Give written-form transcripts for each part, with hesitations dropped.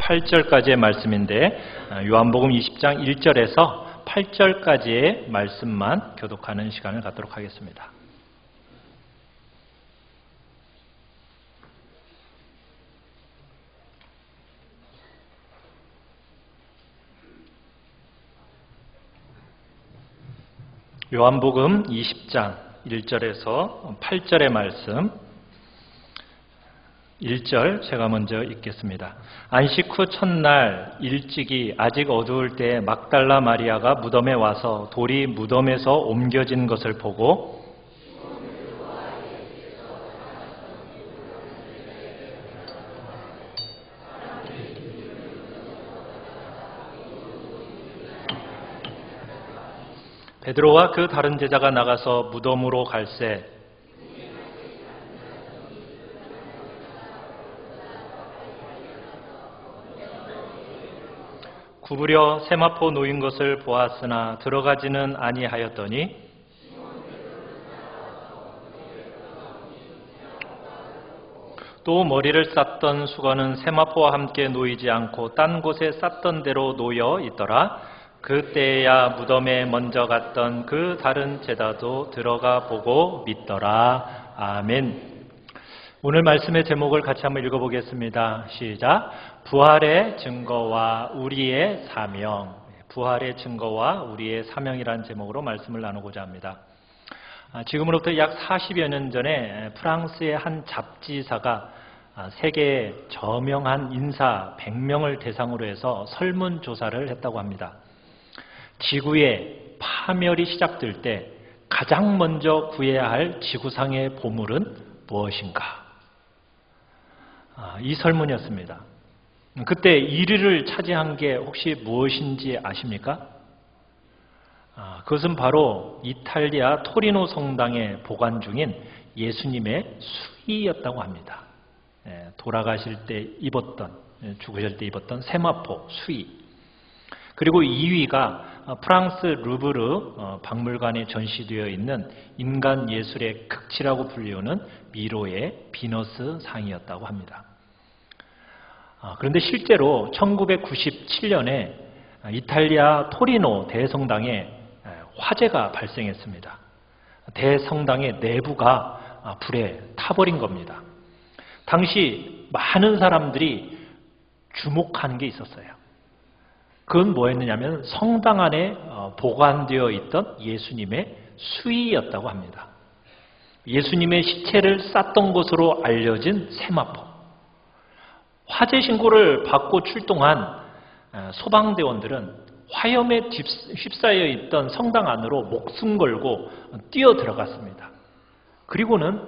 8절까지의 말씀인데 요한복음 20장 1절에서 8절까지의 말씀만 교독하는 시간을 갖도록 하겠습니다. 요한복음 20장 1절에서 8절의 말씀, 1절 제가 먼저 읽겠습니다. 안식 후 첫날 일찍이 아직 어두울 때 막달라 마리아가 무덤에 와서 돌이 무덤에서 옮겨진 것을 보고 베드로와 그 다른 제자가 나가서 무덤으로 갈새 구부려 세마포 놓인 것을 보았으나 들어가지는 아니하였더니 또 머리를 쌌던 수건은 세마포와 함께 놓이지 않고 딴 곳에 쌌던 대로 놓여 있더라. 그때야 무덤에 먼저 갔던 그 다른 제자도 들어가 보고 믿더라. 아멘. 오늘 말씀의 제목을 같이 한번 읽어보겠습니다. 시작. 부활의 증거와 우리의 사명. 부활의 증거와 우리의 사명이라는 제목으로 말씀을 나누고자 합니다. 지금으로부터 약 40여 년 전에 프랑스의 한 잡지사가 세계의 저명한 인사 100명을 대상으로 해서 설문조사를 했다고 합니다. 지구의 파멸이 시작될 때 가장 먼저 구해야 할 지구상의 보물은 무엇인가? 이 설문이었습니다. 그때 1위를 차지한 게 혹시 무엇인지 아십니까? 그것은 바로 이탈리아 토리노 성당에 보관 중인 예수님의 수의였다고 합니다. 돌아가실 때 입었던, 죽으실 때 입었던 세마포 수의. 그리고 2위가 프랑스 루브르 박물관에 전시되어 있는 인간 예술의 극치라고 불리우는 미로의 비너스 상이었다고 합니다. 그런데 실제로 1997년에 이탈리아 토리노 대성당에 화재가 발생했습니다. 대성당의 내부가 불에 타버린 겁니다. 당시 많은 사람들이 주목하는 게 있었어요. 그건 뭐였느냐면 성당 안에 보관되어 있던 예수님의 수의였다고 합니다. 예수님의 시체를 쌌던 것으로 알려진 세마포. 화재 신고를 받고 출동한 소방대원들은 화염에 휩싸여 있던 성당 안으로 목숨 걸고 뛰어 들어갔습니다. 그리고는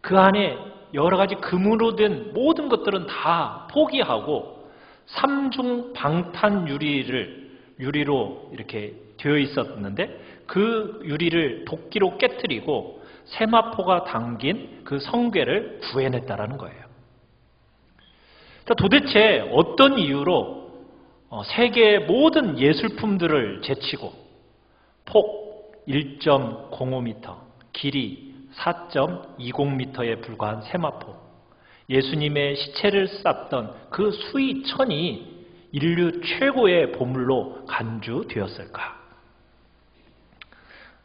그 안에 여러 가지 금으로 된 모든 것들은 다 포기하고 3중 방탄 유리로 이렇게 되어 있었는데 그 유리를 도끼로 깨뜨리고 세마포가 담긴 그 성괴를 구해냈다라는 거예요. 도대체 어떤 이유로 세계의 모든 예술품들을 제치고 폭 1.05m, 길이 4.20m에 불과한 세마포, 예수님의 시체를 쌌던 그 수의천이 인류 최고의 보물로 간주되었을까?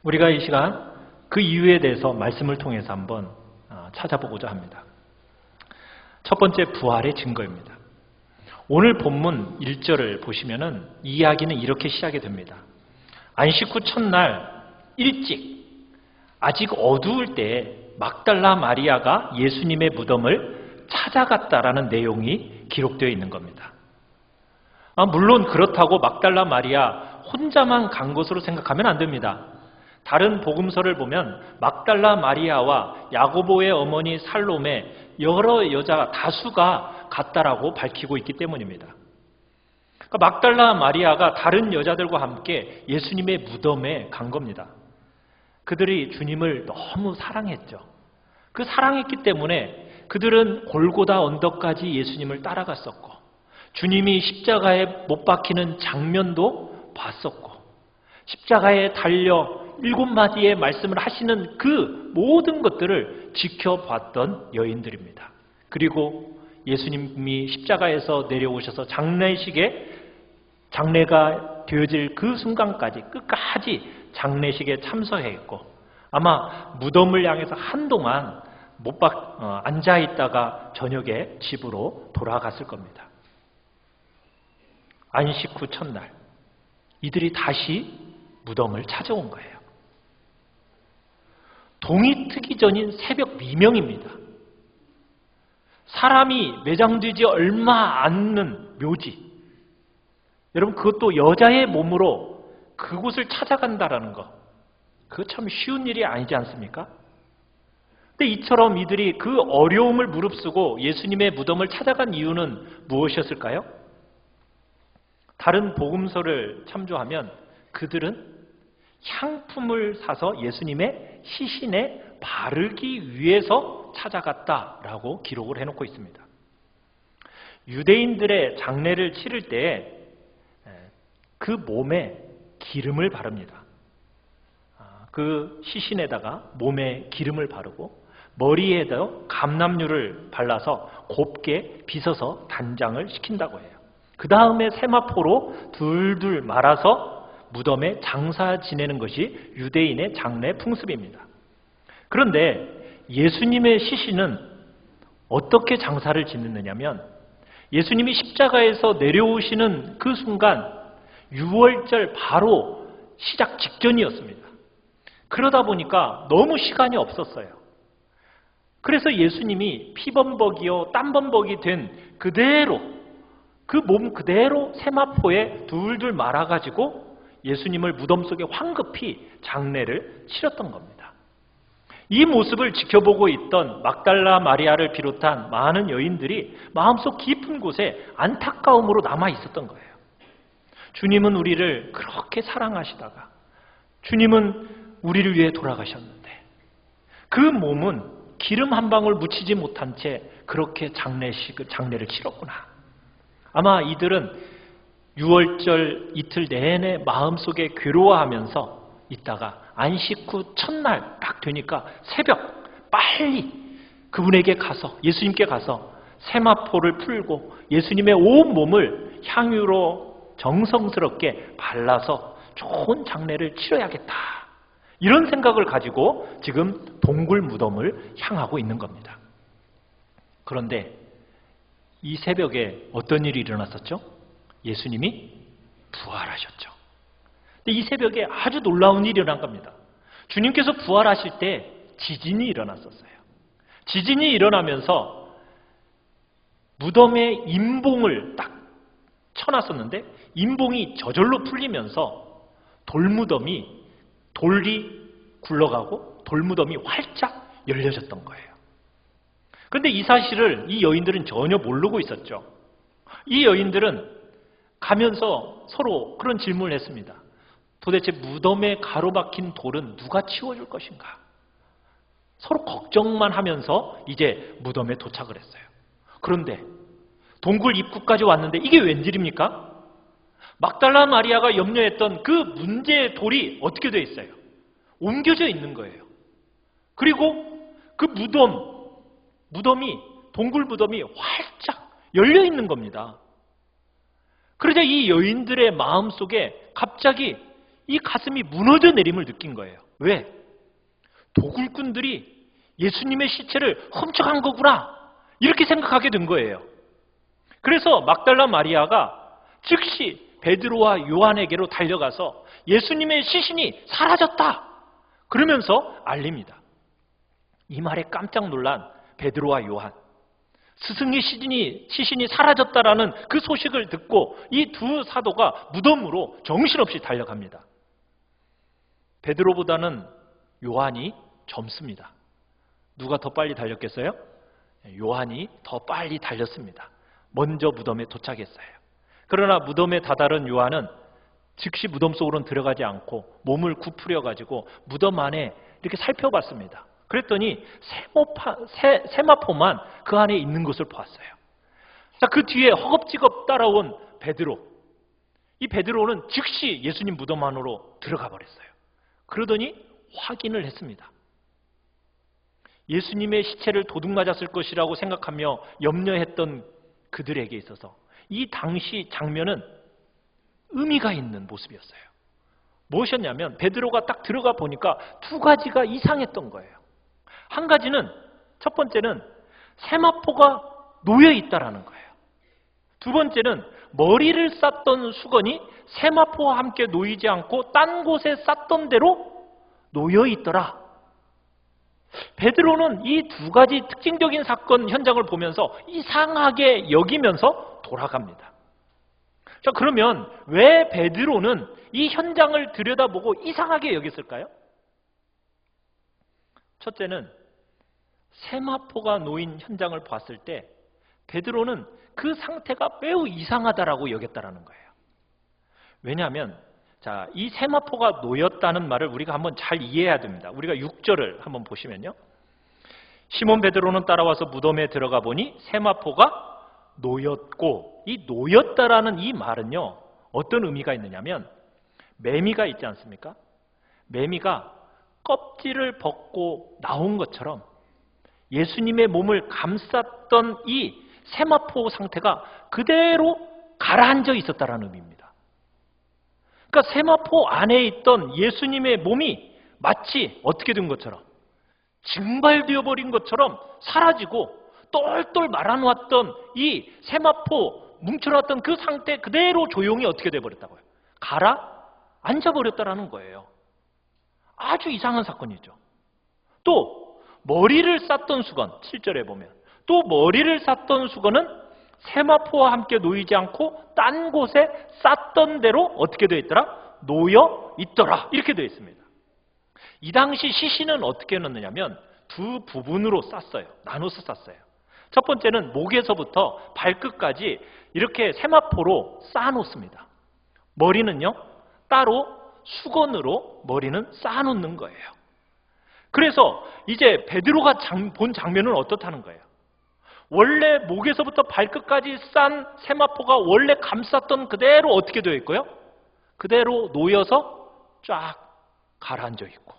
우리가 이 시간 그 이유에 대해서 말씀을 통해서 한번 찾아보고자 합니다. 첫 번째, 부활의 증거입니다. 오늘 본문 1절을 보시면은 이야기는 이렇게 시작이 됩니다. 안식 후 첫날 일찍 아직 어두울 때 막달라 마리아가 예수님의 무덤을 찾아갔다라는 내용이 기록되어 있는 겁니다. 물론 그렇다고 막달라 마리아 혼자만 간 것으로 생각하면 안 됩니다. 다른 복음서를 보면 막달라 마리아와 야고보의 어머니 살로메 여러 여자 다수가 갔다라고 밝히고 있기 때문입니다. 그러니까 막달라 마리아가 다른 여자들과 함께 예수님의 무덤에 간 겁니다. 그들이 주님을 너무 사랑했죠. 그 사랑했기 때문에 그들은 골고다 언덕까지 예수님을 따라갔었고 주님이 십자가에 못 박히는 장면도 봤었고 십자가에 달려 7마디의 말씀을 하시는 그 모든 것들을 지켜봤던 여인들입니다. 그리고 예수님이 십자가에서 내려오셔서 장례가 되어질 그 순간까지 끝까지 장례식에 참석했고, 아마 무덤을 향해서 한동안 앉아 있다가 저녁에 집으로 돌아갔을 겁니다. 안식 후 첫날 이들이 다시 무덤을 찾아온 거예요. 동이 트기 전인 새벽 미명입니다. 사람이 매장되지 얼마 않는 묘지, 여러분 그것도 여자의 몸으로 그곳을 찾아간다라는 거, 그거 참 쉬운 일이 아니지 않습니까? 근데 이처럼 이들이 그 어려움을 무릅쓰고 예수님의 무덤을 찾아간 이유는 무엇이었을까요? 다른 복음서를 참조하면 그들은 향품을 사서 예수님의 시신에 바르기 위해서 찾아갔다라고 기록을 해놓고 있습니다. 유대인들의 장례를 치를 때 그 몸에 기름을 바릅니다. 그 시신에다가 몸에 기름을 바르고 머리에도 감람유를 발라서 곱게 빗어서 단장을 시킨다고 해요. 그 다음에 세마포로 둘둘 말아서 무덤에 장사 지내는 것이 유대인의 장례 풍습입니다. 그런데 예수님의 시신은 어떻게 장사를 지냈느냐면, 예수님이 십자가에서 내려오시는 그 순간 6월절 바로 시작 직전이었습니다. 그러다 보니까 너무 시간이 없었어요. 그래서 예수님이 피범벅이요 땀범벅이 된 그대로, 그 몸 그대로 세마포에 둘둘 말아가지고 예수님을 무덤 속에 황급히 장례를 치렀던 겁니다. 이 모습을 지켜보고 있던 막달라 마리아를 비롯한 많은 여인들이 마음속 깊은 곳에 안타까움으로 남아 있었던 거예요. 주님은 우리를 그렇게 사랑하시다가 주님은 우리를 위해 돌아가셨는데 그 몸은 기름 한 방울 묻히지 못한 채 그렇게 장례를 치렀구나. 아마 이들은 6월절 이틀 내내 마음속에 괴로워하면서 있다가 안식 후 첫날 딱 되니까 새벽 빨리 그분에게 가서, 예수님께 가서 세마포를 풀고 예수님의 온 몸을 향유로 정성스럽게 발라서 좋은 장례를 치러야겠다, 이런 생각을 가지고 지금 동굴 무덤을 향하고 있는 겁니다. 그런데 이 새벽에 어떤 일이 일어났었죠? 예수님이 부활하셨죠. 근데 이 새벽에 아주 놀라운 일이 일어난 겁니다. 주님께서 부활하실 때 지진이 일어났었어요. 지진이 일어나면서 무덤에 임봉을 딱 쳐놨었는데 임봉이 저절로 풀리면서 돌이 굴러가고 돌무덤이 활짝 열려졌던 거예요. 그런데 이 사실을 이 여인들은 전혀 모르고 있었죠. 이 여인들은 가면서 서로 그런 질문을 했습니다. 도대체 무덤에 가로막힌 돌은 누가 치워줄 것인가? 서로 걱정만 하면서 이제 무덤에 도착을 했어요. 그런데 동굴 입구까지 왔는데 이게 웬일입니까? 막달라 마리아가 염려했던 그 문제의 돌이 어떻게 되어 있어요? 옮겨져 있는 거예요. 그리고 그 동굴 무덤이 활짝 열려 있는 겁니다. 그러자 이 여인들의 마음속에 갑자기 이 가슴이 무너져 내림을 느낀 거예요. 왜? 도굴꾼들이 예수님의 시체를 훔쳐간 거구나, 이렇게 생각하게 된 거예요. 그래서 막달라 마리아가 즉시 베드로와 요한에게로 달려가서 예수님의 시신이 사라졌다, 그러면서 알립니다. 이 말에 깜짝 놀란 베드로와 요한, 스승의 시신이 사라졌다라는 그 소식을 듣고 이 두 사도가 무덤으로 정신없이 달려갑니다. 베드로보다는 요한이 젊습니다. 누가 더 빨리 달렸겠어요? 요한이 더 빨리 달렸습니다. 먼저 무덤에 도착했어요. 그러나 무덤에 다다른 요한은 즉시 무덤 속으로는 들어가지 않고 몸을 구부려가지고 무덤 안에 이렇게 살펴봤습니다. 그랬더니 세마포만 그 안에 있는 것을 보았어요. 자, 그 뒤에 허겁지겁 따라온 베드로. 이 베드로는 즉시 예수님 무덤 안으로 들어가 버렸어요. 그러더니 확인을 했습니다. 예수님의 시체를 도둑 맞았을 것이라고 생각하며 염려했던 그들에게 있어서 이 당시 장면은 의미가 있는 모습이었어요. 무엇이었냐면 베드로가 딱 들어가 보니까 두 가지가 이상했던 거예요. 한 가지는, 첫 번째는 세마포가 놓여 있다라는 거예요. 두 번째는 머리를 쌌던 수건이 세마포와 함께 놓이지 않고 딴 곳에 쌌던 대로 놓여 있더라. 베드로는 이 두 가지 특징적인 사건 현장을 보면서 이상하게 여기면서 돌아갑니다. 자, 그러면 왜 베드로는 이 현장을 들여다보고 이상하게 여겼을까요? 첫째는 세마포가 놓인 현장을 봤을 때 베드로는 그 상태가 매우 이상하다라고 여겼다라는 거예요. 왜냐하면 이 세마포가 놓였다는 말을 우리가 한번 잘 이해해야 됩니다. 우리가 6절을 한번 보시면요. 시몬 베드로는 따라와서 무덤에 들어가 보니 세마포가 놓였고, 이 놓였다라는 이 말은요, 어떤 의미가 있느냐면 매미가 있지 않습니까? 매미가 껍질을 벗고 나온 것처럼 예수님의 몸을 감쌌던 이 세마포 상태가 그대로 가라앉아 있었다라는 의미입니다. 그러니까 세마포 안에 있던 예수님의 몸이 마치 어떻게 된 것처럼, 증발되어 버린 것처럼 사라지고 똘똘 말아놓았던 이 세마포 뭉쳐놨던 그 상태 그대로 조용히 어떻게 돼버렸다고요? 가라앉아버렸다라는 거예요. 아주 이상한 사건이죠. 또 머리를 쌌던 수건, 7절에 보면 또 머리를 쌌던 수건은 세마포와 함께 놓이지 않고 딴 곳에 쌌던 대로 어떻게 되어 있더라? 놓여 있더라. 이렇게 되어 있습니다. 이 당시 시신은 어떻게 넣느냐면 두 부분으로 쌌어요. 나눠서 쌌어요. 첫 번째는 목에서부터 발끝까지 이렇게 세마포로 쌓아놓습니다. 머리는요, 따로 수건으로 머리는 쌓아놓는 거예요. 그래서 이제 베드로가 본 장면은 어떻다는 거예요? 원래 목에서부터 발끝까지 싼 세마포가 원래 감쌌던 그대로 어떻게 되어 있고요? 그대로 놓여서 쫙 가라앉아 있고,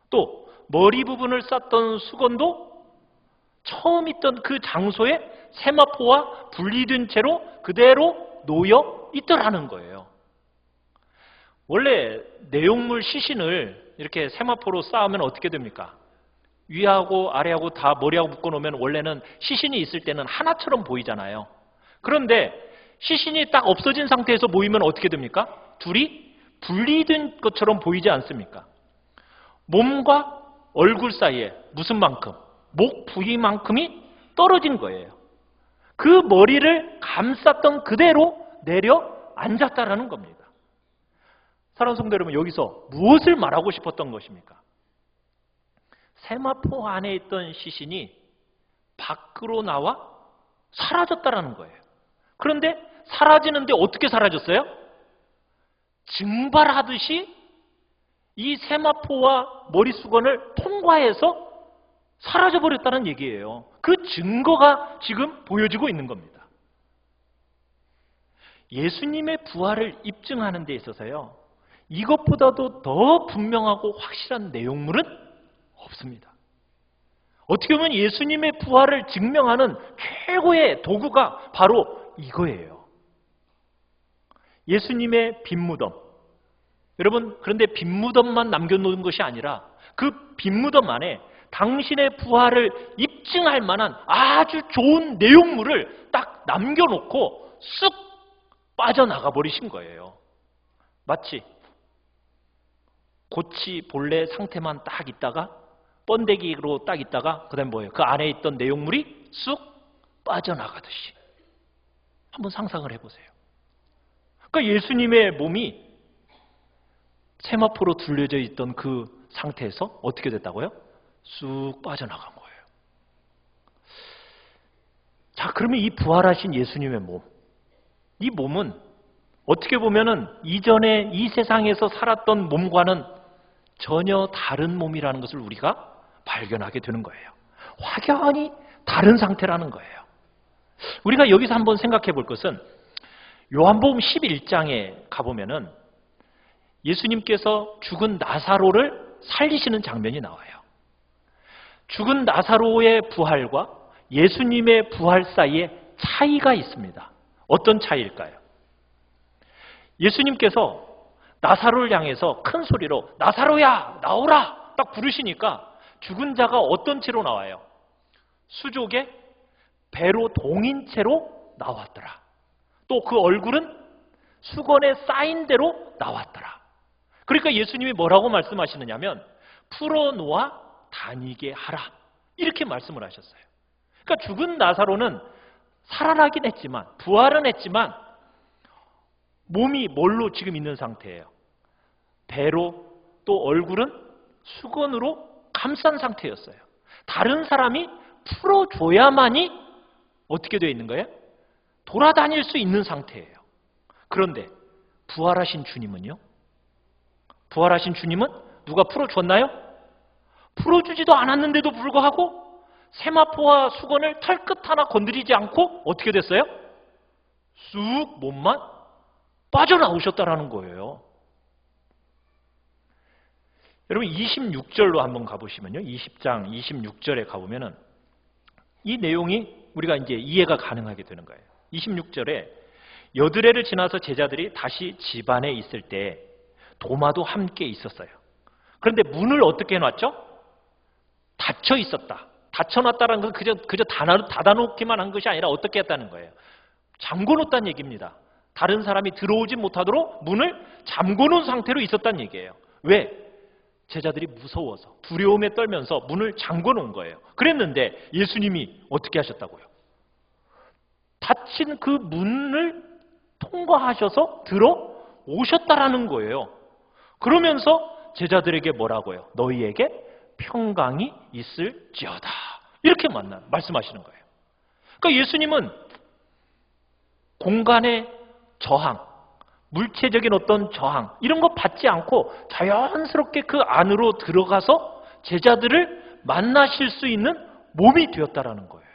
또 머리 부분을 쌌던 수건도 처음 있던 그 장소에 세마포와 분리된 채로 그대로 놓여 있더라는 거예요. 원래 내용물 시신을 이렇게 세마포로 쌓으면 어떻게 됩니까? 위하고 아래하고 다 머리하고 묶어놓으면 원래는 시신이 있을 때는 하나처럼 보이잖아요. 그런데 시신이 딱 없어진 상태에서 모이면 어떻게 됩니까? 둘이 분리된 것처럼 보이지 않습니까? 몸과 얼굴 사이에 무슨 만큼? 목 부위만큼이 떨어진 거예요. 그 머리를 감쌌던 그대로 내려 앉았다라는 겁니다. 사랑하는 성도 여러분, 여기서 무엇을 말하고 싶었던 것입니까? 세마포 안에 있던 시신이 밖으로 나와 사라졌다라는 거예요. 그런데 사라지는데 어떻게 사라졌어요? 증발하듯이 이 세마포와 머리수건을 통과해서 사라져버렸다는 얘기예요. 그 증거가 지금 보여지고 있는 겁니다. 예수님의 부활을 입증하는 데 있어서요, 이것보다도 더 분명하고 확실한 내용물은 없습니다. 어떻게 보면 예수님의 부활을 증명하는 최고의 도구가 바로 이거예요. 예수님의 빈무덤. 여러분, 그런데 빈무덤만 남겨놓은 것이 아니라 그 빈무덤 안에 당신의 부활을 입증할 만한 아주 좋은 내용물을 딱 남겨놓고 쑥 빠져나가 버리신 거예요. 마치 고치 본래 상태만 딱 있다가 번데기로 딱 있다가 그 다음에 뭐예요? 그 안에 있던 내용물이 쑥 빠져나가듯이. 한번 상상을 해보세요. 그러니까 예수님의 몸이 세마포로 둘려져 있던 그 상태에서 어떻게 됐다고요? 쑥 빠져나간 거예요. 자, 그러면 이 부활하신 예수님의 몸, 이 몸은 어떻게 보면은 이전에 이 세상에서 살았던 몸과는 전혀 다른 몸이라는 것을 우리가 발견하게 되는 거예요. 확연히 다른 상태라는 거예요. 우리가 여기서 한번 생각해 볼 것은 요한복음 11장에 가보면은 예수님께서 죽은 나사로를 살리시는 장면이 나와요. 죽은 나사로의 부활과 예수님의 부활 사이에 차이가 있습니다. 어떤 차이일까요? 예수님께서 나사로를 향해서 큰 소리로 나사로야 나오라 딱 부르시니까 죽은 자가 어떤 채로 나와요? 수족에 배로 동인 채로 나왔더라. 또 그 얼굴은 수건에 쌓인 대로 나왔더라. 그러니까 예수님이 뭐라고 말씀하시느냐면 풀어놓아 다니게 하라 이렇게 말씀을 하셨어요. 그러니까 죽은 나사로는 살아나긴 했지만 부활은 했지만 몸이 뭘로 지금 있는 상태예요? 배로 또 얼굴은 수건으로 감싼 상태였어요. 다른 사람이 풀어줘야만이 어떻게 되어 있는 거예요? 돌아다닐 수 있는 상태예요. 그런데 부활하신 주님은요? 부활하신 주님은 누가 풀어줬나요? 풀어주지도 않았는데도 불구하고 세마포와 수건을 털끝 하나 건드리지 않고 어떻게 됐어요? 쑥 몸만 빠져나오셨다라는 거예요. 여러분 26절로 한번 가보시면요. 20장 26절에 가보면은 이 내용이 우리가 이제 이해가 가능하게 되는 거예요. 26절에 여드레를 지나서 제자들이 다시 집안에 있을 때 도마도 함께 있었어요. 그런데 문을 어떻게 해놨죠? 닫혀 있었다. 닫혀놨다는 건 그저 닫아놓기만 한 것이 아니라 어떻게 했다는 거예요? 잠궈놓았다는 얘기입니다. 다른 사람이 들어오지 못하도록 문을 잠궈놓은 상태로 있었다는 얘기예요. 왜? 제자들이 무서워서 두려움에 떨면서 문을 잠궈놓은 거예요. 그랬는데 예수님이 어떻게 하셨다고요? 닫힌 그 문을 통과하셔서 들어오셨다라는 거예요. 그러면서 제자들에게 뭐라고요? 너희에게 평강이 있을지어다. 이렇게 말씀하시는 거예요. 그러니까 예수님은 공간의 저항, 물체적인 어떤 저항 이런 거 받지 않고 자연스럽게 그 안으로 들어가서 제자들을 만나실 수 있는 몸이 되었다라는 거예요.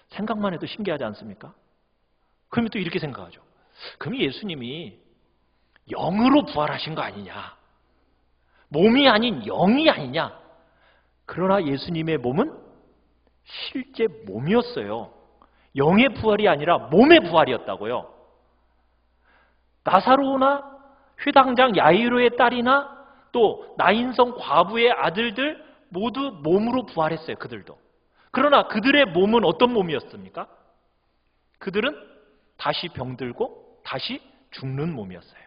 생각만 해도 신기하지 않습니까? 그러면 또 이렇게 생각하죠. 그럼 예수님이 영으로 부활하신 거 아니냐? 몸이 아닌 영이 아니냐? 그러나 예수님의 몸은 실제 몸이었어요. 영의 부활이 아니라 몸의 부활이었다고요. 나사로나 회당장 야이로의 딸이나 또 나인성 과부의 아들들 모두 몸으로 부활했어요. 그들도. 그러나 그들의 몸은 어떤 몸이었습니까? 그들은 다시 병들고 다시 죽는 몸이었어요.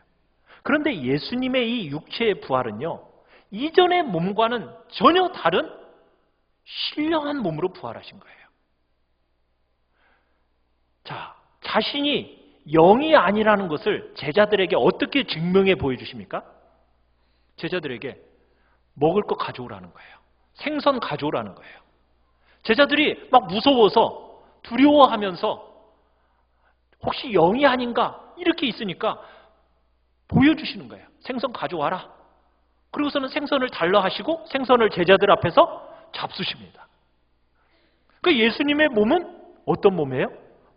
그런데 예수님의 이 육체의 부활은요, 이전의 몸과는 전혀 다른 신령한 몸으로 부활하신 거예요. 자, 자신이 영이 아니라는 것을 제자들에게 어떻게 증명해 보여주십니까? 제자들에게 먹을 거 가져오라는 거예요. 생선 가져오라는 거예요. 제자들이 막 무서워서 두려워하면서 혹시 영이 아닌가 이렇게 있으니까 보여주시는 거예요. 생선 가져와라. 그리고서는 생선을 달라 하시고 생선을 제자들 앞에서 잡수십니다. 그 예수님의 몸은 어떤 몸이에요?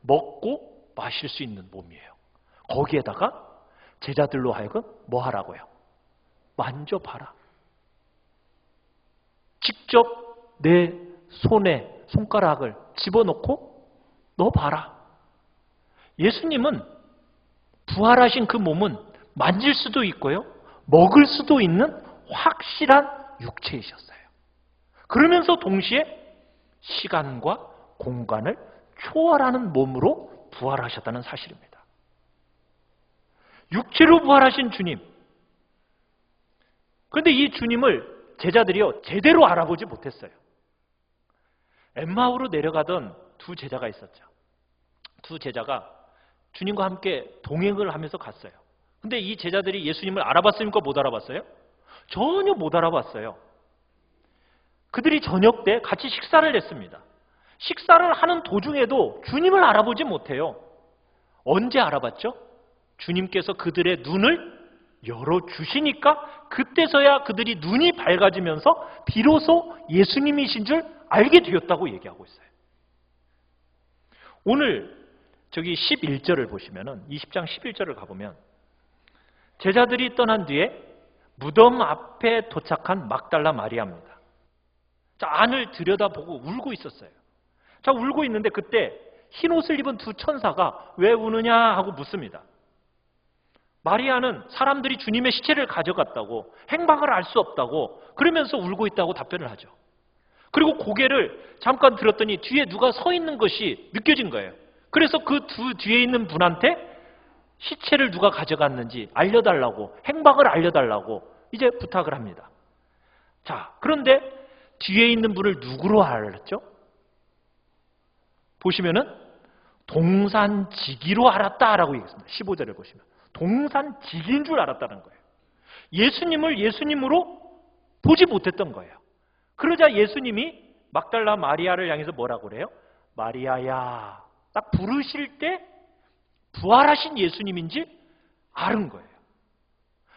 먹고 마실 수 있는 몸이에요. 거기에다가 제자들로 하여금 뭐 하라고요? 만져봐라. 직접 내 손에 손가락을 집어넣고 넣어봐라. 예수님은 부활하신 그 몸은 만질 수도 있고요. 먹을 수도 있는 확실한 육체이셨어요. 그러면서 동시에 시간과 공간을 초월하는 몸으로 부활하셨다는 사실입니다. 육체로 부활하신 주님. 그런데 이 주님을 제자들이요 제대로 알아보지 못했어요. 엠마오로 내려가던 두 제자가 있었죠. 두 제자가 주님과 함께 동행을 하면서 갔어요. 근데 이 제자들이 예수님을 알아봤습니까? 못 알아봤어요? 전혀 못 알아봤어요. 그들이 저녁 때 같이 식사를 했습니다. 식사를 하는 도중에도 주님을 알아보지 못해요. 언제 알아봤죠? 주님께서 그들의 눈을 열어주시니까 그때서야 그들이 눈이 밝아지면서 비로소 예수님이신 줄 알게 되었다고 얘기하고 있어요. 오늘 저기 11절을 보시면은 20장 11절을 가보면 제자들이 떠난 뒤에 무덤 앞에 도착한 막달라 마리아입니다. 자, 안을 들여다보고 울고 있었어요. 자, 울고 있는데 그때 흰 옷을 입은 두 천사가 왜 우느냐 하고 묻습니다. 마리아는 사람들이 주님의 시체를 가져갔다고, 행방을 알 수 없다고, 그러면서 울고 있다고 답변을 하죠. 그리고 고개를 잠깐 들었더니 뒤에 누가 서 있는 것이 느껴진 거예요. 그래서 그 두 뒤에 있는 분한테 시체를 누가 가져갔는지 알려달라고, 행방을 알려달라고 이제 부탁을 합니다. 자, 그런데 뒤에 있는 분을 누구로 알았죠? 보시면은 동산지기로 알았다라고 얘기했습니다. 15절을 보시면 동산지기인 줄 알았다는 거예요. 예수님을 예수님으로 보지 못했던 거예요. 그러자 예수님이 막달라 마리아를 향해서 뭐라고 그래요? 마리아야, 딱 부르실 때 부활하신 예수님인지 아는 거예요.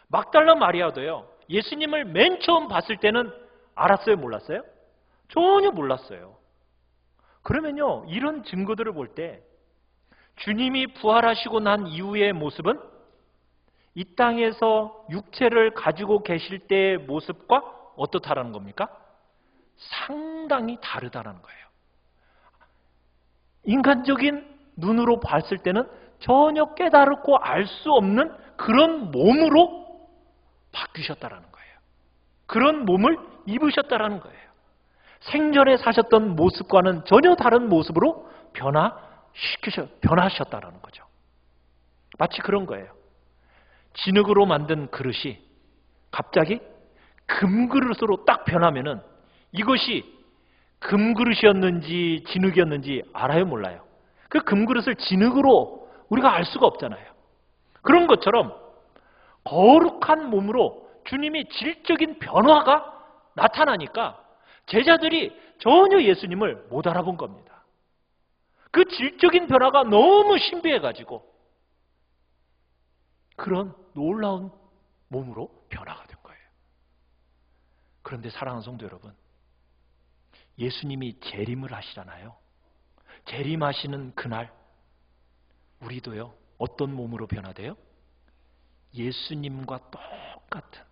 막달라 마리아도요, 예수님을 맨 처음 봤을 때는 알았어요, 몰랐어요? 전혀 몰랐어요. 그러면요, 이런 증거들을 볼 때 주님이 부활하시고 난 이후의 모습은 이 땅에서 육체를 가지고 계실 때의 모습과 어떻다라는 겁니까? 상당히 다르다는 거예요. 인간적인 눈으로 봤을 때는 전혀 깨달고 알 수 없는 그런 몸으로 바뀌셨다라는 거예요. 그런 몸을 입으셨다라는 거예요. 생전에 사셨던 모습과는 전혀 다른 모습으로 변하셨다라는 거죠. 마치 그런 거예요. 진흙으로 만든 그릇이 갑자기 금그릇으로 딱 변하면은 이것이 금그릇이었는지 진흙이었는지 알아요, 몰라요? 그 금그릇을 진흙으로 우리가 알 수가 없잖아요. 그런 것처럼 거룩한 몸으로 주님이 질적인 변화가 나타나니까 제자들이 전혀 예수님을 못 알아본 겁니다. 그 질적인 변화가 너무 신비해가지고 그런 놀라운 몸으로 변화가 된 거예요. 그런데 사랑하는 성도 여러분, 예수님이 재림을 하시잖아요. 재림하시는 그날 우리도요, 어떤 몸으로 변화돼요? 예수님과 똑같은,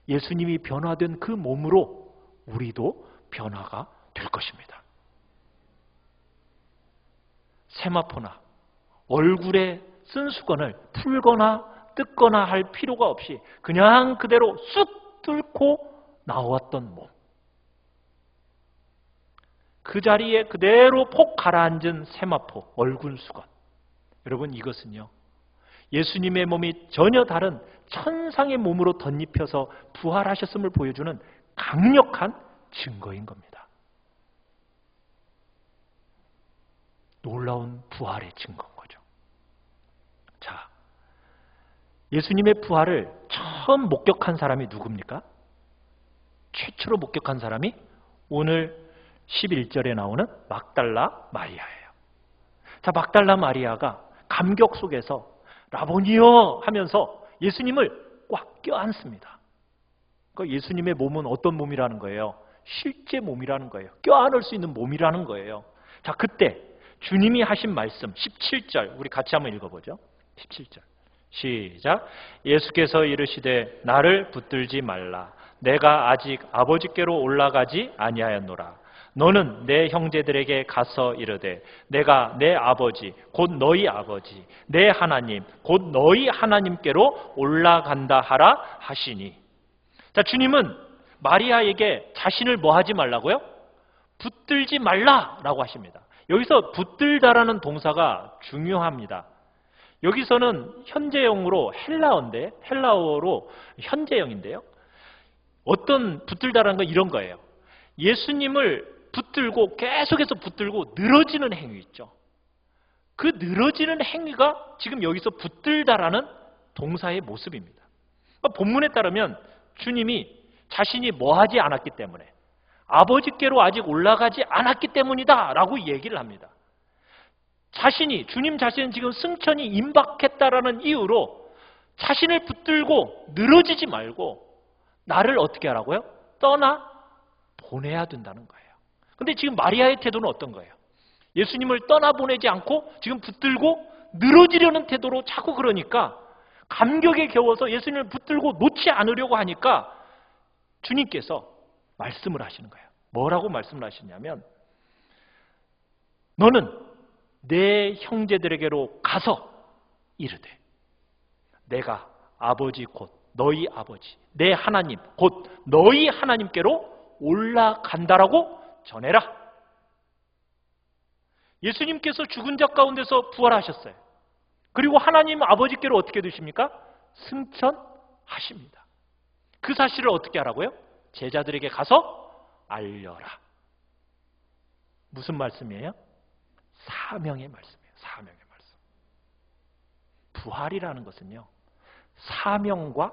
예수님이 변화된 그 몸으로 우리도 변화가 될 것입니다. 세마포나 얼굴에 쓴 수건을 풀거나 뜯거나 할 필요가 없이 그냥 그대로 쑥 뚫고 나왔던 몸. 그 자리에 그대로 폭 가라앉은 세마포, 얼굴 수건. 여러분, 이것은요, 예수님의 몸이 전혀 다른 천상의 몸으로 덧입혀서 부활하셨음을 보여주는 강력한 증거인 겁니다. 놀라운 부활의 증거인 거죠. 자, 예수님의 부활을 처음 목격한 사람이 누굽니까? 최초로 목격한 사람이 오늘 11절에 나오는 막달라 마리아예요. 자, 막달라 마리아가 감격 속에서 라보니여 하면서 예수님을 꽉 껴안습니다. 그러니까 예수님의 몸은 어떤 몸이라는 거예요? 실제 몸이라는 거예요. 껴안을 수 있는 몸이라는 거예요. 자, 그때 주님이 하신 말씀 17절 우리 같이 한번 읽어보죠. 17절 시작. 예수께서 이르시되 나를 붙들지 말라. 내가 아직 아버지께로 올라가지 아니하였노라. 너는 내 형제들에게 가서 이르되 내가 내 아버지 곧 너희 아버지 내 하나님 곧 너희 하나님께로 올라간다 하라 하시니. 자, 주님은 마리아에게 자신을 뭐 하지 말라고요? 붙들지 말라라고 하십니다. 여기서 붙들다라는 동사가 중요합니다. 여기서는 현재형으로 헬라어로 현재형인데요. 어떤 붙들다라는 건 이런 거예요. 예수님을 붙들고 계속해서 붙들고 늘어지는 행위 있죠. 그 늘어지는 행위가 지금 여기서 붙들다라는 동사의 모습입니다. 그러니까 본문에 따르면 주님이 자신이 뭐하지 않았기 때문에 아버지께로 아직 올라가지 않았기 때문이다 라고 얘기를 합니다. 주님 자신은 지금 승천이 임박했다라는 이유로 자신을 붙들고 늘어지지 말고 나를 어떻게 하라고요? 떠나 보내야 된다는 거예요. 근데 지금 마리아의 태도는 어떤 거예요? 예수님을 떠나보내지 않고 지금 붙들고 늘어지려는 태도로 자꾸 그러니까 감격에 겨워서 예수님을 붙들고 놓지 않으려고 하니까 주님께서 말씀을 하시는 거예요. 뭐라고 말씀을 하시냐면 너는 내 형제들에게로 가서 이르되 내가 아버지 곧 너희 아버지 내 하나님 곧 너희 하나님께로 올라간다라고 전해라. 예수님께서 죽은 자 가운데서 부활하셨어요. 그리고 하나님 아버지께로 어떻게 되십니까? 승천하십니다. 그 사실을 어떻게 하라고요? 제자들에게 가서 알려라. 무슨 말씀이에요? 사명의 말씀이에요. 사명의 말씀. 부활이라는 것은요, 사명과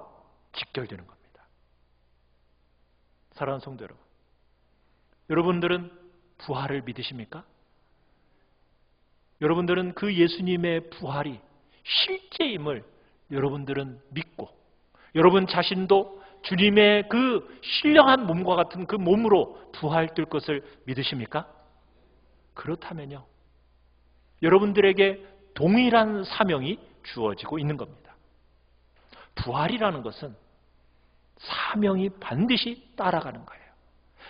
직결되는 겁니다. 사랑하는 성도 여러분, 여러분들은 부활을 믿으십니까? 여러분들은 그 예수님의 부활이 실제임을 여러분들은 믿고 여러분 자신도 주님의 그 신령한 몸과 같은 그 몸으로 부활될 것을 믿으십니까? 그렇다면요, 여러분들에게 동일한 사명이 주어지고 있는 겁니다. 부활이라는 것은 사명이 반드시 따라가는 거예요.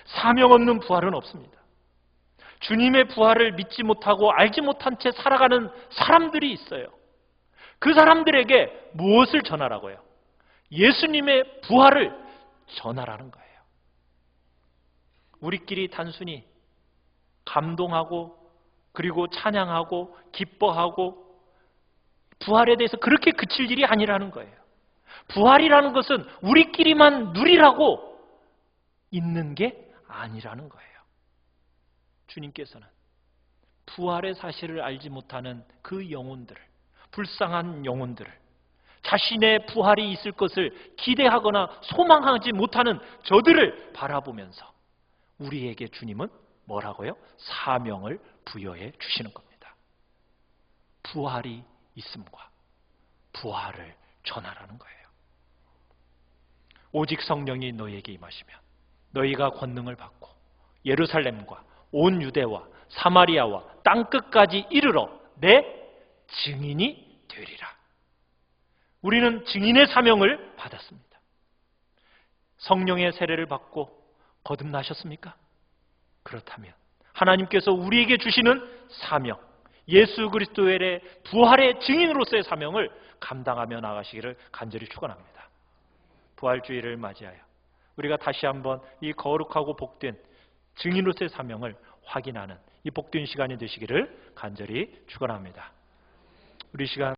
사명 없는 부활은 없습니다. 주님의 부활을 믿지 못하고 알지 못한 채 살아가는 사람들이 있어요. 그 사람들에게 무엇을 전하라고요? 예수님의 부활을 전하라는 거예요. 우리끼리 단순히 감동하고 그리고 찬양하고 기뻐하고 부활에 대해서 그렇게 그칠 일이 아니라는 거예요. 부활이라는 것은 우리끼리만 누리라고 있는 게 아니라는 거예요. 주님께서는 부활의 사실을 알지 못하는 그 영혼들을, 불쌍한 영혼들을, 자신의 부활이 있을 것을 기대하거나 소망하지 못하는 저들을 바라보면서 우리에게 주님은 뭐라고요? 사명을 부여해 주시는 겁니다. 부활이 있음과 부활을 전하라는 거예요. 오직 성령이 너희에게 임하시면 너희가 권능을 받고 예루살렘과 온 유대와 사마리아와 땅끝까지 이르러 내 증인이 되리라. 우리는 증인의 사명을 받았습니다. 성령의 세례를 받고 거듭나셨습니까? 그렇다면 하나님께서 우리에게 주시는 사명, 예수 그리스도의 부활의 증인으로서의 사명을 감당하며 나가시기를 간절히 축원합니다. 부활주의를 맞이하여 우리가 다시 한번 이 거룩하고 복된 증인으로서의 사명을 확인하는 이 복된 시간이 되시기를 간절히 축원합니다. 우리 시간